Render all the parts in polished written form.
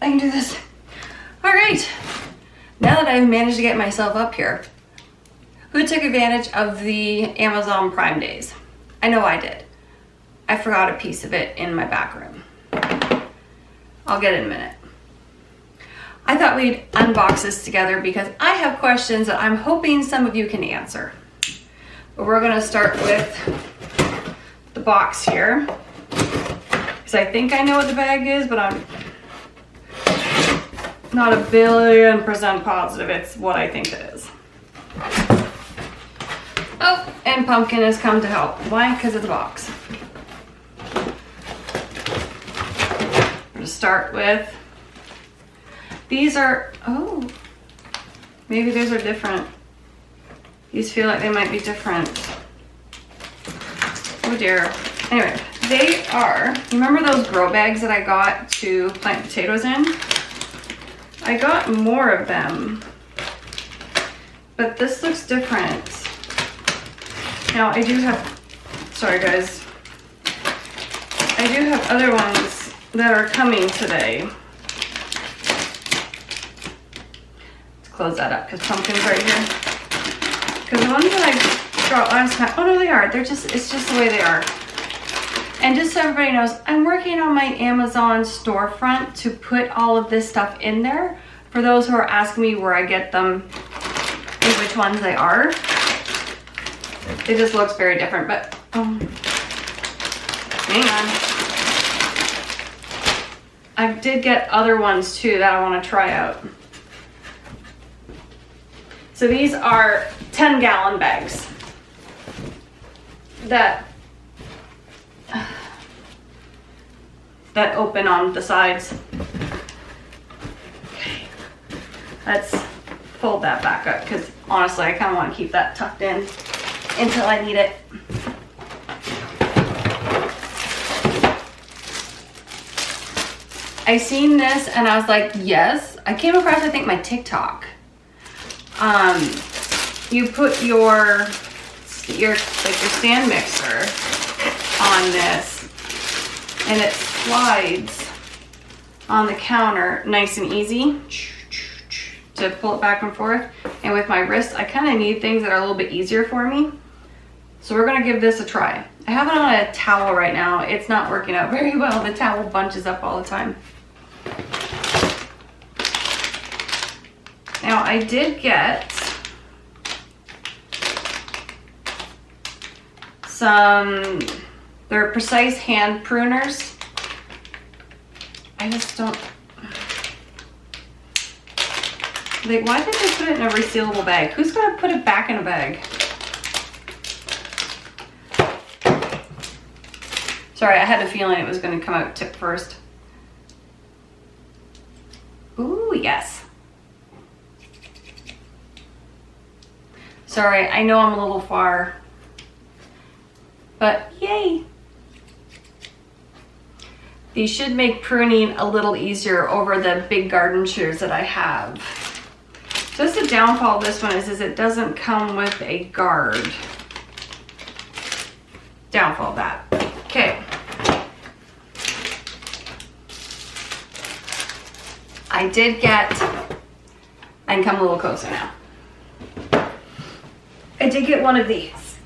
I can do this. All right, now that I've managed to get myself up here, who took advantage of the Amazon Prime days? I know I did. I forgot a piece of it in my back room. I'll get it in a minute. I thought we'd unbox this together because I have questions that I'm hoping some of you can answer. But we're gonna start with the box here, because I think I know what the bag is, but I'm not 1,000,000,000% positive it's what I think it is. Oh, and Pumpkin has come to help. Why? Because of the box. I'm gonna start with, these are, oh, maybe these are different. These feel like they might be different. Oh dear. Anyway, they are, you remember those grow bags that I got to plant potatoes in? I got more of them, but this looks different. Now I do have, sorry guys, I do have other ones that are coming today. Let's close that up because Pumpkin's right here. Because the ones that I got last time, oh no they are, they're just, it's just the way they are. And just so everybody knows, I'm working on my Amazon storefront to put all of this stuff in there. For those who are asking me where I get them and which ones they are. It just looks very different, but hang on. I did get other ones too that I want to try out. So these are 10-gallon bags that open on the sides. Okay, let's fold that back up because honestly I kind of want to keep that tucked in until I need it. I seen this and I was like, yes. I came across, I think, my TikTok. You put your stand mixer on this and it slides on the counter nice and easy to pull it back and forth. And with my wrist, I kind of need things that are a little bit easier for me. So we're gonna give this a try. I have it on a towel right now. It's not working out very well. The towel bunches up all the time. Now I did get some, they're precise hand pruners. I just don't, like, why did they put it in a resealable bag? Who's gonna put it back in a bag? Sorry, I had a feeling it was gonna come out tip first. Ooh, yes. Sorry, I know I'm a little far, but yay. These should make pruning a little easier over the big garden shears that I have. Just the downfall of this one is it doesn't come with a guard. Downfall of that. Okay. I did get, I can come a little closer now. I did get one of these.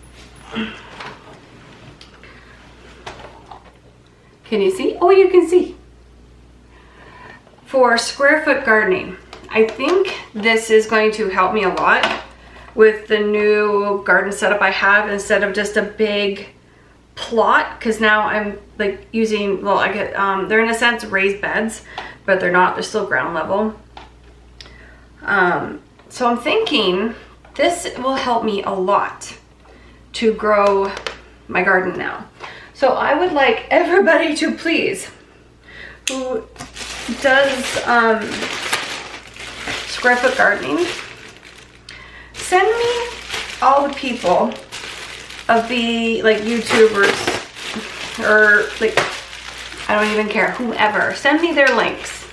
Can you see? Oh, you can see. For square foot gardening. I think this is going to help me a lot with the new garden setup I have instead of just a big plot, because now I'm like using, well, I get, they're in a sense raised beds, but they're not, they're still ground level. So I'm thinking this will help me a lot to grow my garden now. So I would like everybody to please, who does square foot gardening, send me all the people of the like YouTubers or like, I don't even care, whomever, send me their links,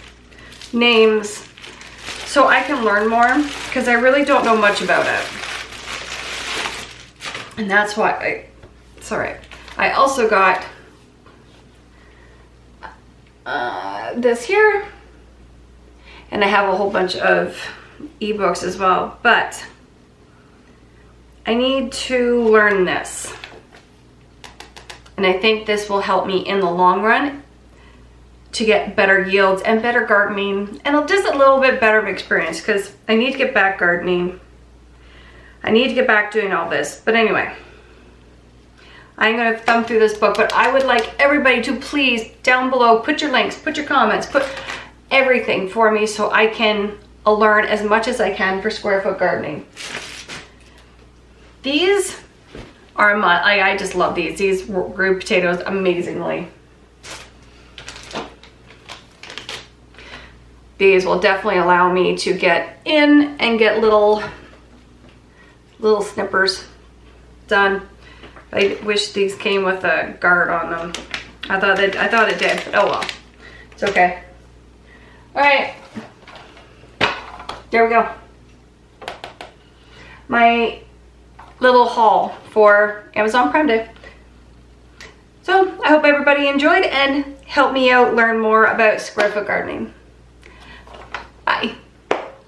names, so I can learn more, because I really don't know much about it. And that's why it's all right. I also got this here. And I have a whole bunch of ebooks as well, but I need to learn this. And I think this will help me in the long run to get better yields and better gardening and just a little bit better of experience, because I need to get back gardening. I need to get back doing all this. But anyway, I'm going to thumb through this book, but I would like everybody to please down below put your links, put your comments, put everything for me so I can learn as much as I can for square foot gardening. These are I just love these. These grew potatoes amazingly. These will definitely allow me to get in and get little snippers done. I wish these came with a guard on them. I thought it did, but oh well. It's okay. All right. There we go. My little haul for Amazon Prime Day. So I hope everybody enjoyed and helped me out learn more about square foot gardening.